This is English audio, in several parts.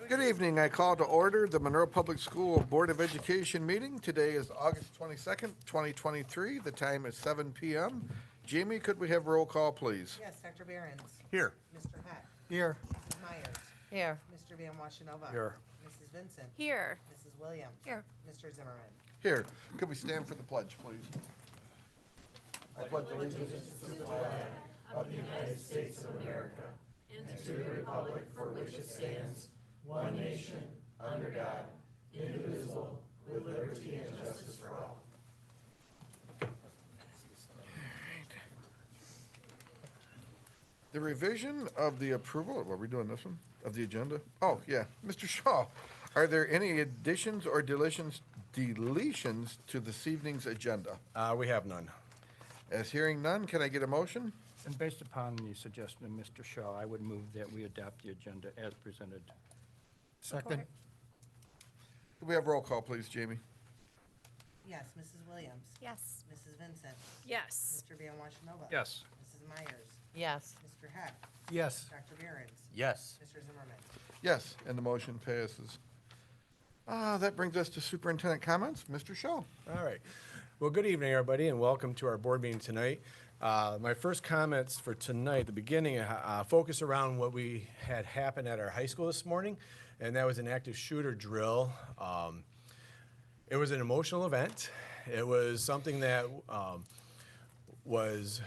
Good evening. I call to order the Monroe Public School Board of Education meeting. Today is August 22nd, 2023. The time is 7 p.m. Jamie, could we have roll call, please? Yes, Dr. Behrens. Here. Mr. Heck. Here. Mrs. Myers. Here. Mr. Van Washenova. Here. Mrs. Vincent. Here. Mrs. Williams. Here. Mr. Zimmerman. Here. Could we stand for the pledge, please? I pledge allegiance the revision of the approval, are we doing this one, of the agenda? Oh, yeah. Mr. Shaw, are there any additions or deletions to this evening's agenda? We have none. As hearing none, can I get a motion? And based upon the suggestion of Mr. Shaw, I would move that we adopt the agenda as presented. Second. Could we have roll call, please, Jamie? Yes, Mrs. Williams. Yes. Mrs. Vincent. Yes. Mr. Van Washenova. Yes. Mrs. Myers. Yes. Mr. Heck. Yes. Dr. Behrens. Yes. Mr. Zimmerman. Yes, and the motion passes. That brings us to superintendent comments. Mr. Shaw. All right. Well, good evening, everybody, and welcome to our board meeting tonight. My first comments for tonight, the beginning, focus around what we had happen at our high school this morning, and that was an active shooter drill. It was an emotional event. It was something that was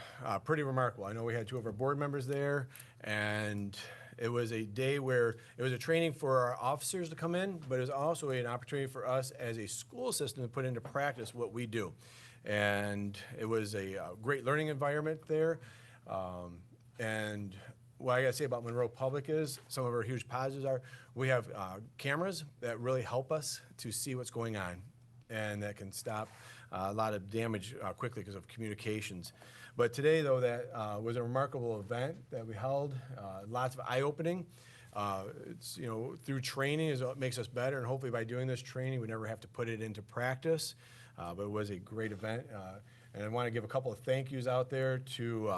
pretty remarkable. I know we had two of our board members there, and it was a day where it was a training for our officers to come in, but it was also an opportunity for us as a school system to put into practice what we do. And it was a great learning environment there. And what I gotta say about Monroe Public is, some of our huge positives are, we have cameras that really help us to see what's going on, and that can stop a lot of damage quickly because of communications. But today, though, that was a remarkable event that we held, lots of eye-opening. It's, through training is what makes us better, and hopefully by doing this training, we never have to put it into practice. But it was a great event, and I want to give a couple of thank yous out there to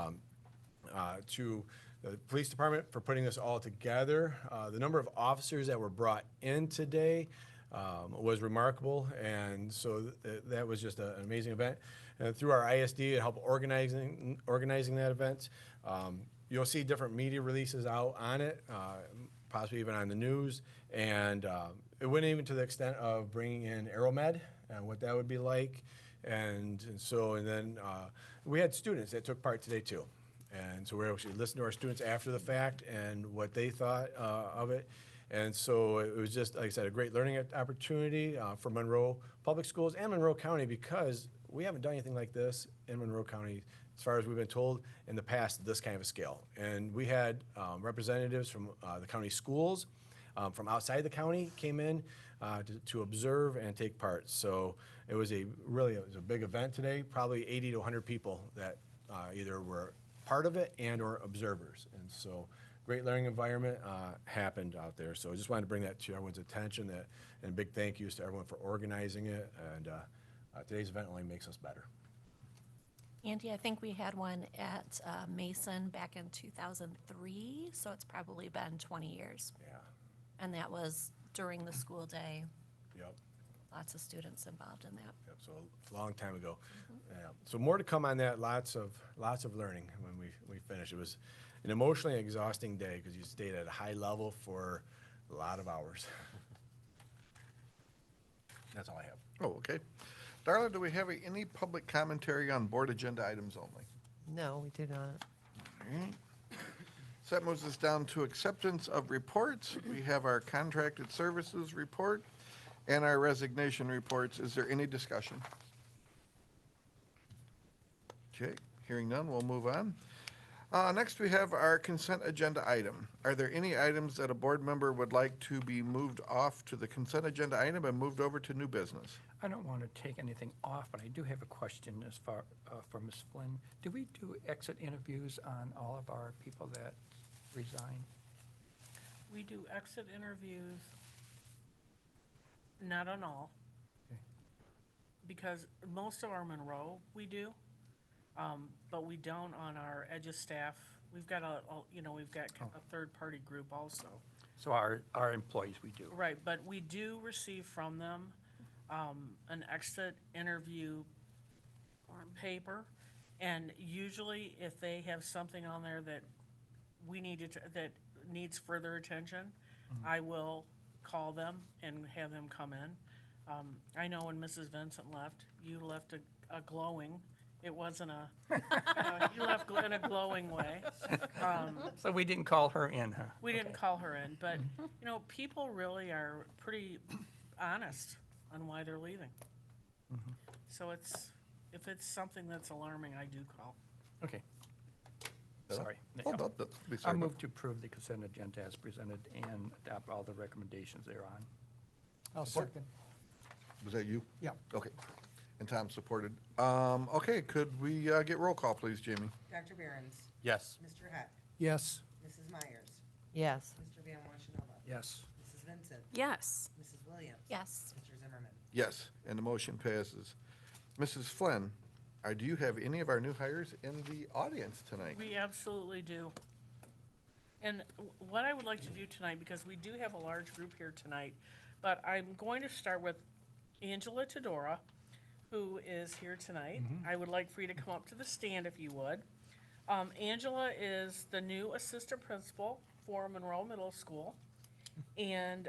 the police department for putting this all together. The number of officers that were brought in today was remarkable, and so that was just an amazing event. And through our ISD, it helped organizing that event. You'll see different media releases out on it, possibly even on the news, and it went even to the extent of bringing in Aeromed and what that would be like, and then we had students that took part today too. And so we were able to listen to our students after the fact and what they thought of it. And so it was just, like I said, a great learning opportunity for Monroe Public Schools and Monroe County, because we haven't done anything like this in Monroe County, as far as we've been told, in the past, this kind of a scale. And we had representatives from the county schools, from outside the county came in to observe and take part. So it was a big event today, probably 80 to 100 people that either were part of it and or observers. And so great learning environment happened out there. So I just wanted to bring that to everyone's attention, and big thank yous to everyone for organizing it. And today's event only makes us better. Andy, I think we had one at Mason back in 2003, so it's probably been 20 years. Yeah. And that was during the school day. Yep. Lots of students involved in that. Yep. So a long time ago. Yeah. So more to come on that. Lots of learning when we finish. It was an emotionally exhausting day because you stayed at a high level for a lot of hours. That's all I have. Oh, okay. Darla, do we have any public commentary on board agenda items only? No, we do not. All right. So that moves us down to acceptance of reports. We have our contracted services report and our resignation reports. Is there any discussion? Okay, hearing none, we'll move on. Next, we have our consent agenda item. Are there any items that a board member would like to be moved off to the consent agenda item and moved over to new business? I don't want to take anything off, but I do have a question as far, for Ms. Flynn. Do we do exit interviews on all of our people that resign? We do exit interviews, not on all, Okay. because most of our Monroe, we do, but we don't on our Edges staff. We've got we've got a third-party group also. So our employees, we do. Right, but we do receive from them an exit interview paper. And usually if they have something on there that we needed to, that needs further attention, I will call them and have them come in. I know when Mrs. Vincent left, you left a glowing, it wasn't a, you left in a glowing way. So we didn't call her in, huh? We didn't call her in, but, you know, people really are pretty honest on why they're leaving. So if it's something that's alarming, I do call. Okay. Sorry. Oh, no, that's- be I sorry about- move to approve the consent agenda as presented and adopt all the recommendations thereon. I'll second. Was that you? Yeah. Okay. And Tom supported. Okay, could we get roll call, please, Jamie? Dr. Behrens, Yes. Mr. Heck, Yes. Mrs. Myers, Yes. Mr. Van Washington, Yes. Mrs. Vincent, Yes. Mrs. Williams. Yes. Mr. Zimmerman. Yes, and the motion passes. Mrs. Flynn, do you have any of our new hires in the audience tonight? We absolutely do. And what I would like to do tonight, because we do have a large group here tonight, but I'm going to start with Angela Tedora, who is here tonight. I would like for you to come up to the stand if you would. Angela is the new assistant principal for Monroe Middle School. And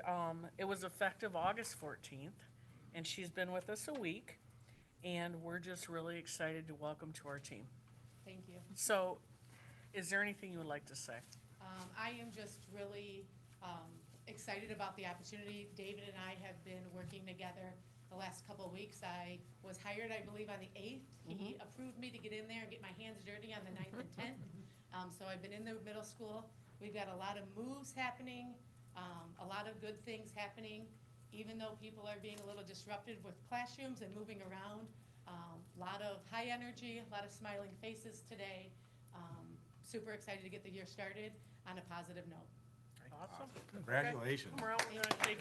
it was effective August 14th, and she's been with us a week. And we're just really excited to welcome to our team. Thank you. So, is there anything you would like to say? I am just really excited about the opportunity. David and I have been working together the last couple of weeks. I was hired, I believe, on the 8th. He approved me to get in there and get my hands dirty on the 9th and 10th. So I've been in the middle school. We've got a lot of moves happening, a lot of good things happening, even though people are being a little disrupted with classrooms and moving around. A lot of high energy, a lot of smiling faces today. Super excited to get the year started on a positive note. Awesome. Congratulations. We're gonna take-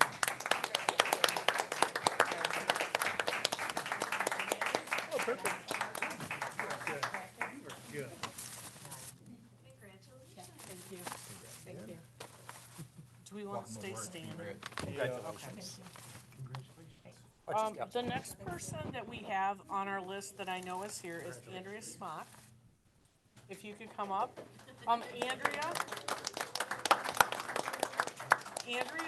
Do we want to stay standing? Congratulations. The next person that we have on our list that I know is here is Andrea Smock. If you could come up. Andrea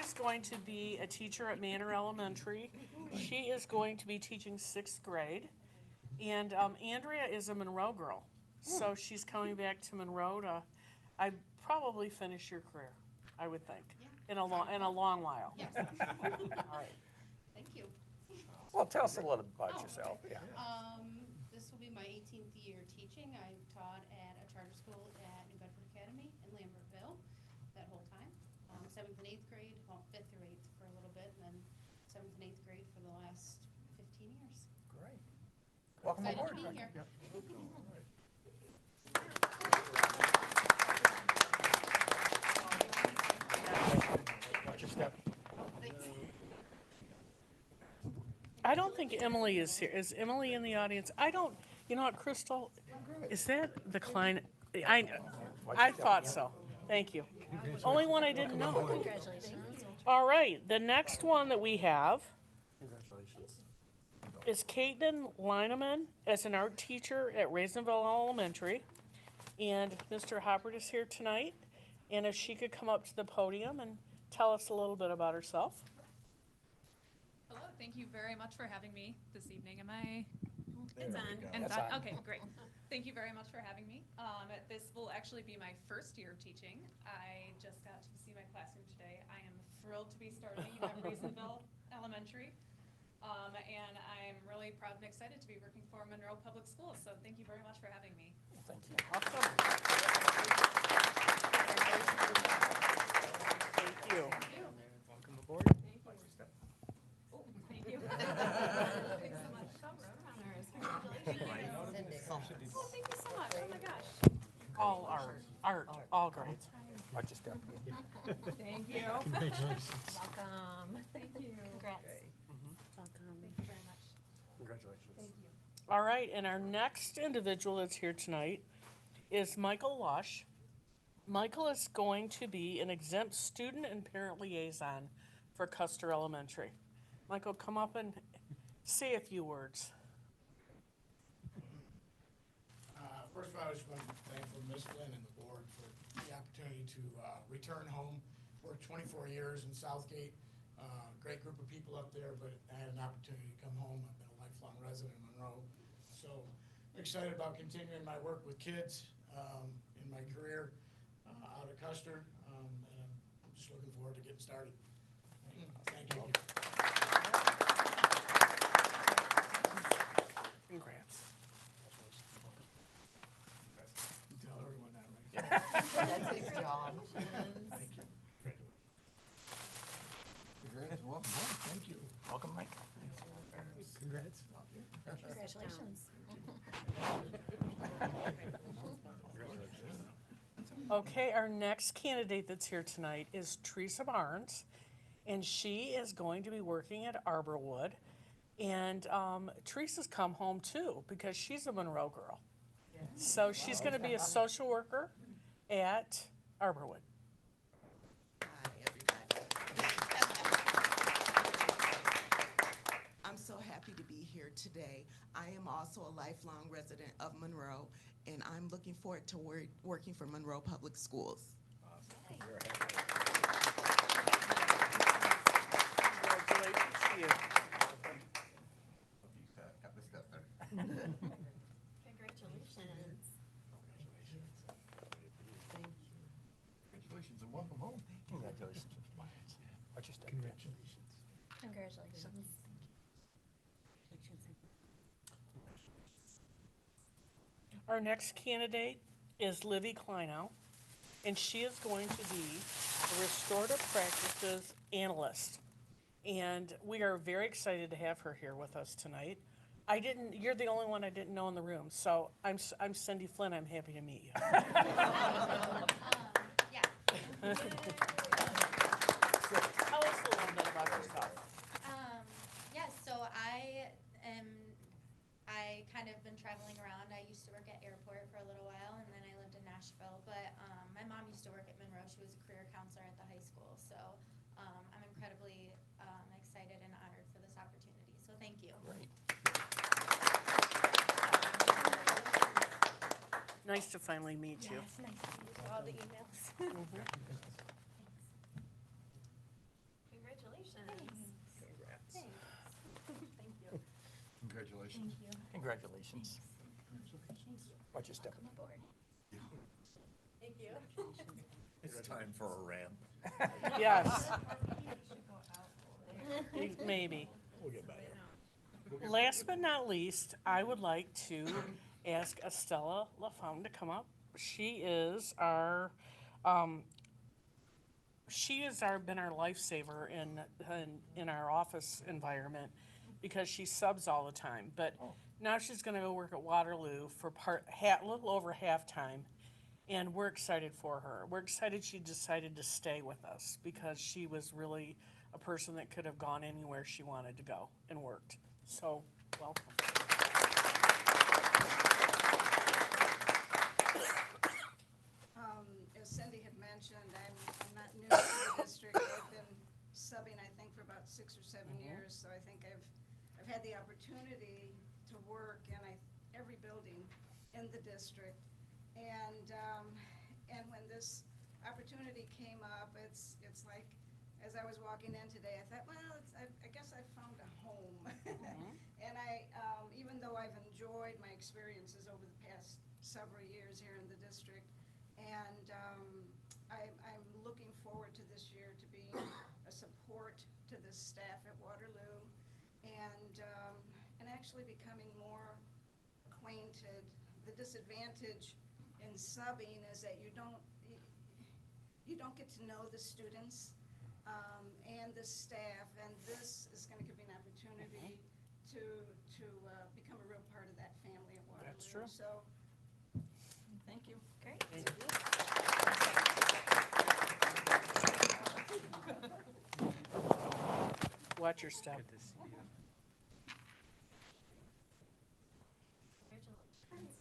is going to be a teacher at Manor Elementary. She is going to be teaching 6th grade. And Andrea is a Monroe girl. So she's coming back to Monroe to, I probably finish your career, I would think, in a long while. Yes. All right. Thank you. Well, tell us a little about yourself. Yeah. This will be my 18th year teaching. I taught at a charter school at New Bedford Academy in Lambertville that whole time. 7th and 8th grade, well, 5th through 8th for a little bit, and then 7th and 8th grade for the last 15 years. Great. Welcome Excited aboard. to be here. Watch your step. I don't think Emily is here. Is Emily in the audience? I don't, you know what, Crystal? Is that the Klein? I thought so. Thank you. Only one I didn't know. Congratulations. All right, the next one that we have is Caitlin Lineman as an art teacher at Raisinville Elementary. And Mr. Hoppert is here tonight. And if she could come up to the podium and tell us a little bit about herself. Hello, thank you very much for having me this evening. Am I? There It's we on. go. And It's that- on. Okay, great. Thank you very much for having me. This will actually be my first year of teaching. I just got to see my classroom today. I am thrilled to be starting at Raisinville Elementary. And I'm really proud and excited to be working for Monroe Public Schools. So thank you very much for having me. Thank you. Awesome. Thank you. Welcome aboard. Thank you. Thanks so much. Congratulations. Oh, thank you so much. Oh my gosh. All art, all grades. Watch your step. Thank you. Welcome. Thank you. Congrats. Thank you very much. Congratulations. Thank you. All right, and our next individual that's here tonight is Michael Lush. Michael is going to be an exempt student and parent liaison for Custer Elementary. Michael, come up and say a few words. First of all, I just want to thank Ms. Flynn and the board for the opportunity to return home. Worked 24 years in Southgate. Great group of people up there, but I had an opportunity to come home. I've been a lifelong resident of Monroe. So I'm excited about continuing my work with kids in my career out of Custer. And I'm just looking forward to getting started. Thank you. Congrats. Tell everyone that, right? That's his job. Thank you. Congrats, welcome home. Thank you. Welcome, Mike. Congrats. Congratulations. Okay, our next candidate that's here tonight is Teresa Barnes, and she is going to be working at Arborwood. And Teresa's come home too, because she's a Monroe girl. So she's gonna be a social worker at Arborwood. Hi, everybody. I'm so happy to be here today. I am also a lifelong resident of Monroe, and I'm looking forward to working for Monroe Public Schools. Congratulations to you. Congratulations. Congratulations and welcome home. Congratulations, Mr. Myers. Watch your step. Congratulations. Congratulations. Our next candidate is Livy Kleinow, and she is going to be a restorative practices analyst. And we are very excited to have her here with us tonight. You're the only one I didn't know in the room, so I'm Cindy Flynn, I'm happy to meet you. Yeah. Tell us a little bit about yourself. Yes, so I kind of been traveling around. I used to work at airport for a little while, and then I lived in Nashville. But my mom used to work at Monroe. She was a career counselor at the high school. So I'm incredibly excited and honored for this opportunity. So thank you. Great. Nice to finally meet you. Yes, nice to meet you. All the emails. Congratulations. Congrats. Thanks. Thank you. Congratulations. Thank you. Congratulations. Watch your step. Welcome aboard. Thank you. It's time for a ramp. Yes. Maybe. We'll get better. Last but not least, I would like to ask Estella LaFawn to come up. She is our been our lifesaver in our office environment because she subs all the time. But now she's going to go work at Waterloo for a little over half-time, and we're excited for her. We're excited she decided to stay with us because she was really a person that could have gone anywhere she wanted to go and worked. So, welcome. As Cindy had mentioned, I'm not new to the district. I've been subbing, I think, for about 6 or 7 years, so I think I've had the opportunity to work in every building in the district. And when this opportunity came up, it's like, as I was walking in today, I thought, well, I guess I found a home. And even though I've enjoyed my experiences over the past several years here in the district, and I'm looking forward to this year to being a support to the staff at Waterloo, and actually becoming more acquainted. The disadvantage in subbing is that you don't get to know the students and the staff, and this is going to give me an opportunity to become a real part of that family at Waterloo. That's true. So, thank you. Great. Watch your step. Good to see you. Congratulations.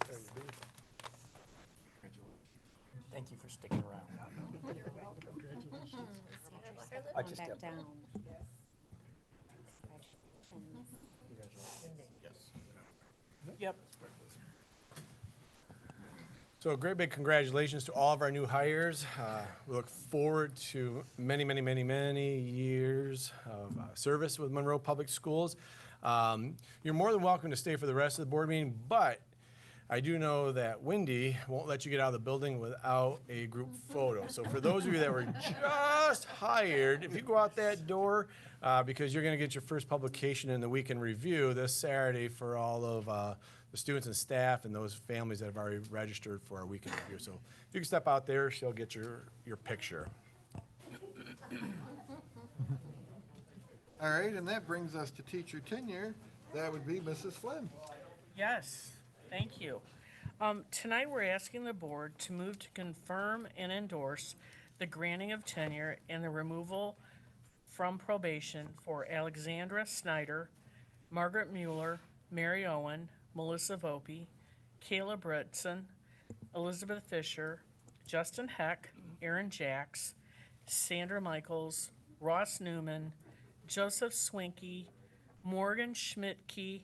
There you be. I on just back have- down. Yep. So a great big congratulations to all of our new hires. We look forward to many, many, many, many years of service with Monroe Public Schools. You're more than welcome to stay for the rest of the board meeting, but I do know that Wendy won't let you get out of the building without a group photo. So for those of you that were just hired, if you go out that door, because you're going to get your first publication in the week in review this Saturday for all of the students and staff and those families that have already registered for our weekend review. So if you can step out there, she'll get your picture. All right, and that brings us to teacher tenure. That would be Mrs. Flynn. Yes, thank you. Tonight, we're asking the board to move to confirm and endorse the granting of tenure and the removal from probation for Alexandra Snyder, Margaret Mueller, Mary Owen, Melissa Volpe, Kayla Britson, Elizabeth Fisher, Justin Heck, Aaron Jacks, Sandra Michaels, Ross Newman, Joseph Swinky, Morgan Schmidtke,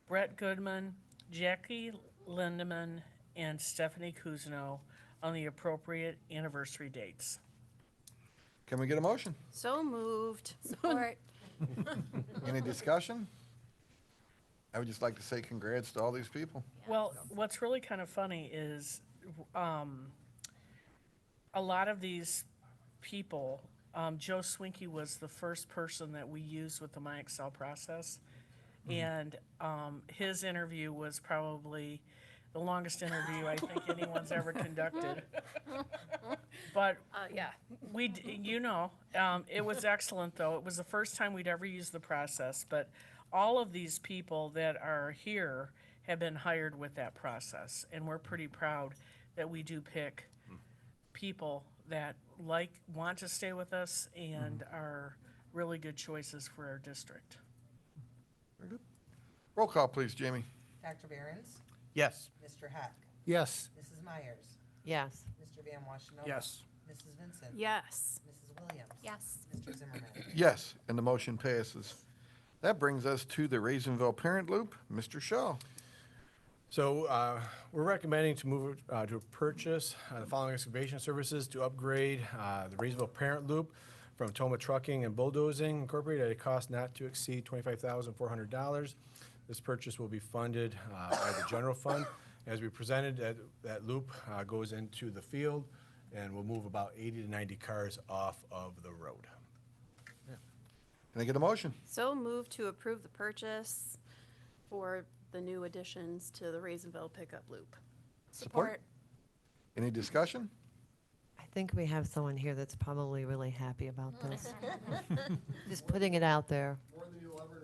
Brett Goodman, Jackie Lindeman, and Stephanie Kuzno on the appropriate anniversary dates. Can we get a motion? So moved. Support. Any discussion? I would just like to say congrats to all these people. Well, what's really kind of funny is a lot of these people, Joe Swinky was the first person that we used with the My Excel process. And his interview was probably the longest interview I think anyone's ever conducted. But Yeah. it was excellent, though. It was the first time we'd ever used the process. But all of these people that are here have been hired with that process. And we're pretty proud that we do pick people that want to stay with us and are really good choices for our district. Very good. Roll call, please, Jamie. Dr. Behrens? Yes. Mr. Hack? Yes. Mrs. Myers? Yes. Mr. Van Washenova? Yes. Mrs. Vincent? Yes. Mrs. Williams? Yes. Mr. Zimmerman? Yes, and the motion passes. That brings us to the Raisinville Parent Loop. Mr. Shaw. So we're recommending to move to purchase the following excavation services to upgrade the Raisinville Parent Loop from Toma Trucking and Bulldozing Incorporated at a cost not to exceed $25,400. This purchase will be funded by the general fund. As we presented, that loop goes into the field and will move about 80 to 90 cars off of the road. Can I get a motion? So moved to approve the purchase for the new additions to the Raisinville pickup loop. Support. Any discussion? I think we have someone here that's probably really happy about this. Just putting it out there. More than you'll ever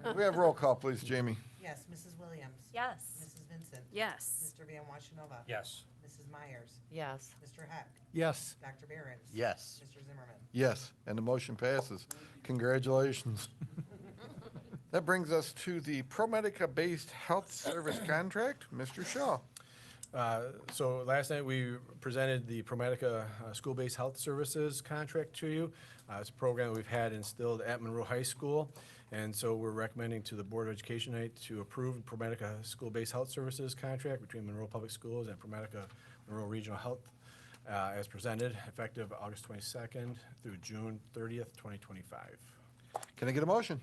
know. We have roll call, please, Jamie. Yes. Mrs. Williams? Yes. Mrs. Vincent? Yes. Mr. Van Washenova? Yes. Mrs. Myers? Yes. Mr. Hack? Yes. Dr. Behrens? Yes. Mr. Zimmerman? Yes, and the motion passes. Congratulations. That brings us to the ProMedica-based health service contract. Mr. Shaw. So last night, we presented the ProMedica School-Based Health Services contract to you. It's a program we've had instilled at Monroe High School, and so we're recommending to the Board of Education tonight to approve ProMedica School-Based Health Services contract between Monroe Public Schools and ProMedica Monroe Regional Health as presented, effective August 22nd through June 30th, 2025. Can I get a motion?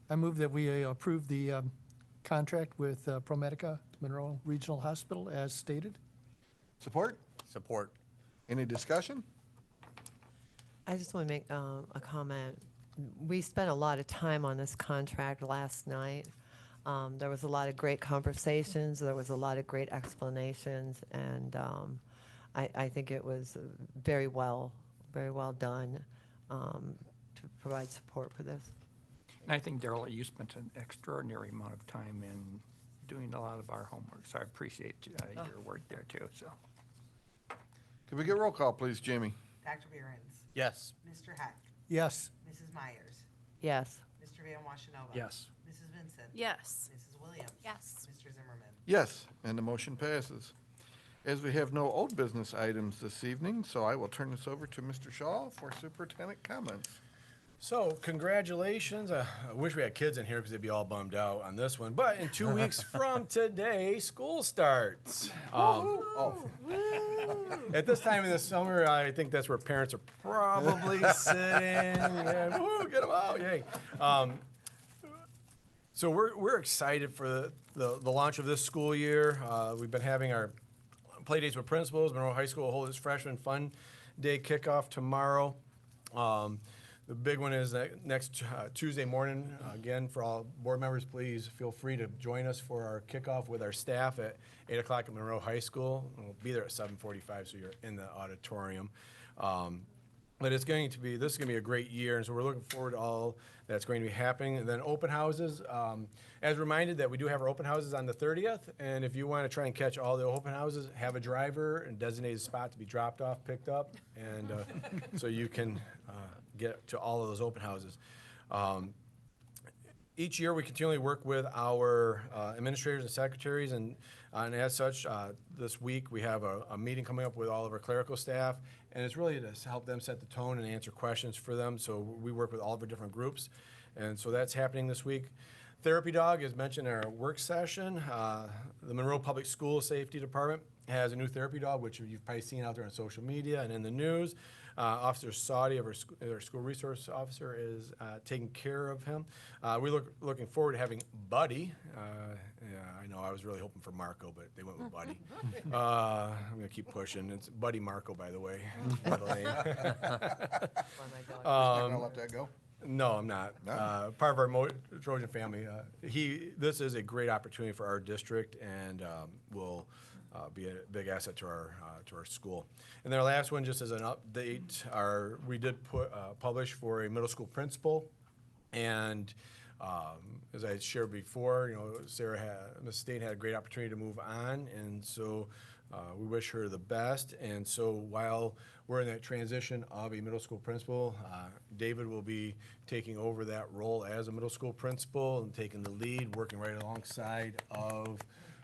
I move that we approve the contract with ProMedica Monroe Regional Hospital as stated. Support? Support. Any discussion? I just want to make a comment. We spent a lot of time on this contract last night. There was a lot of great conversations. There was a lot of great explanations, and I think it was very well done to provide support for this. And I think, Darrell, you spent an extraordinary amount of time in doing a lot of our homework, so I appreciate your work there, too, so. Can we get roll call, please, Jamie? Dr. Behrens? Yes. Mr. Hack? Yes. Mrs. Myers? Yes. Mr. Van Washenova? Yes. Mrs. Vincent? Yes. Mrs. Williams? Yes. Mr. Zimmerman? Yes, and the motion passes. As we have no old business items this evening, so I will turn this over to Mr. Shaw for superintendent comments. So congratulations. I wish we had kids in here because they'd be all bummed out on this one. But in 2 weeks from today, school starts. At this time of the summer, I think that's where parents are probably sitting. Yeah, woo, get them out, yay. So we're excited for the launch of this school year. We've been having our play dates with principals. Monroe High School will hold its freshman fun day kickoff tomorrow. The big one is that next Tuesday morning. Again, for all board members, please feel free to join us for our kickoff with our staff at 8 o'clock at Monroe High School. We'll be there at 7:45, so you're in the auditorium. But this is going to be a great year, and so we're looking forward to all that's going to be happening. And then open houses, as reminded that we do have our open houses on the 30th, and if you want to try and catch all the open houses, have a driver and designated spot to be dropped off, picked up, and so you can get to all of those open houses. Each year, we continually work with our administrators and secretaries, and as such, this week we have a meeting coming up with all of our clerical staff, and it's really to help them set the tone and answer questions for them. So we work with all of our different groups, and so that's happening this week. Therapy Dog is mentioned in our work session. The Monroe Public School Safety Department has a new therapy dog, which you've probably seen out there on social media and in the news. Officer Saudi, our school resource officer, is taking care of him. We're looking forward to having Buddy. Yeah, I know I was really hoping for Marco, but they went with Buddy. I'm going to keep pushing. It's Buddy Marco, by the way. Middle name. Not gonna let that go? No, I'm not. No? Part of our Trojan family. This is a great opportunity for our district, and will be a big asset to our school. And then our last one, just as an update, we did publish for a middle school principal, and as I shared before, Ms. Stain had a great opportunity to move on, and so we wish her the best. And so while we're in that transition of a middle school principal, David will be taking over that role as a middle school principal and taking the lead, working right alongside of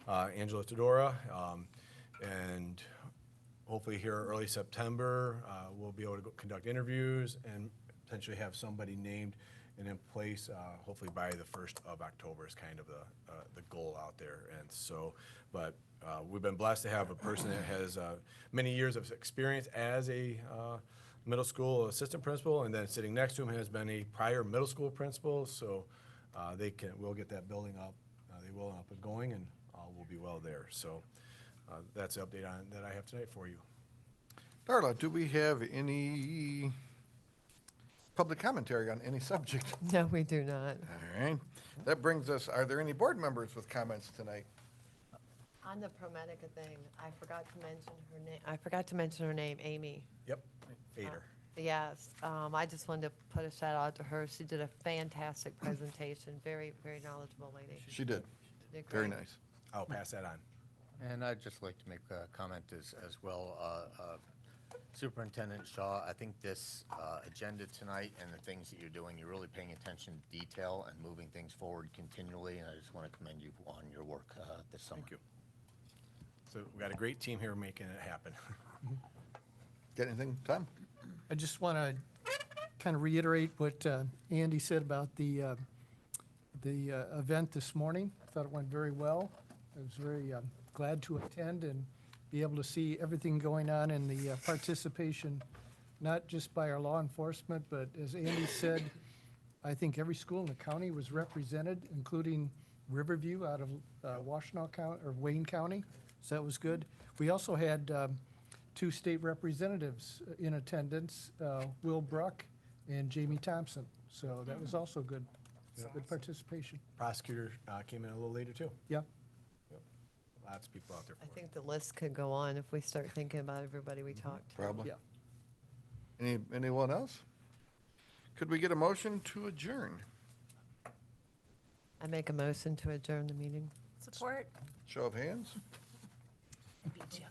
Angela Todora, and hopefully here early September, we'll be able to conduct interviews and potentially have somebody named and in place, hopefully by the 1st of October is kind of the goal out there. And so, but we've been blessed to have a person that has many years of experience as a middle school assistant principal, and then sitting next to him has been a prior middle school principal, so we'll get that building up, they will up and going, and we'll be well there. So that's the update that I have tonight for you. Darla, do we have any public commentary on any subject? No, we do not. All right. That brings us, are there any board members with comments tonight? On the ProMedica thing, I forgot to mention her name, Amy. Yep, Fader. Yes, I just wanted to put a shout out to her. She did a fantastic presentation. Very, very knowledgeable lady. She did. Did Very great. nice. I'll pass that on. And I'd just like to make a comment as well. Superintendent Shaw, I think this agenda tonight and the things that you're doing, you're really paying attention to detail and moving things forward continually, and I just want to commend you on your work this summer. Thank you. So we got a great team here making it happen. Got anything, Tom? I just want to kind of reiterate what Andy said about the event this morning. I thought it went very well. I was very glad to attend and be able to see everything going on in the participation, not just by our law enforcement, but as Andy said, I think every school in the county was represented, including Riverview out of Washtenaw County, or Wayne County, so that was good. We also had 2 state representatives in attendance, Will Bruck and Jamie Thompson, so that was also good. Good participation. Prosecutor came in a little later too. Yeah. Lots of people out there for I it. think the list could go on if we start thinking about everybody we talked to. Probably. Yeah. Anyone else? Could we get a motion to adjourn? I make a motion to adjourn the meeting. Support. Show of hands? Beat you.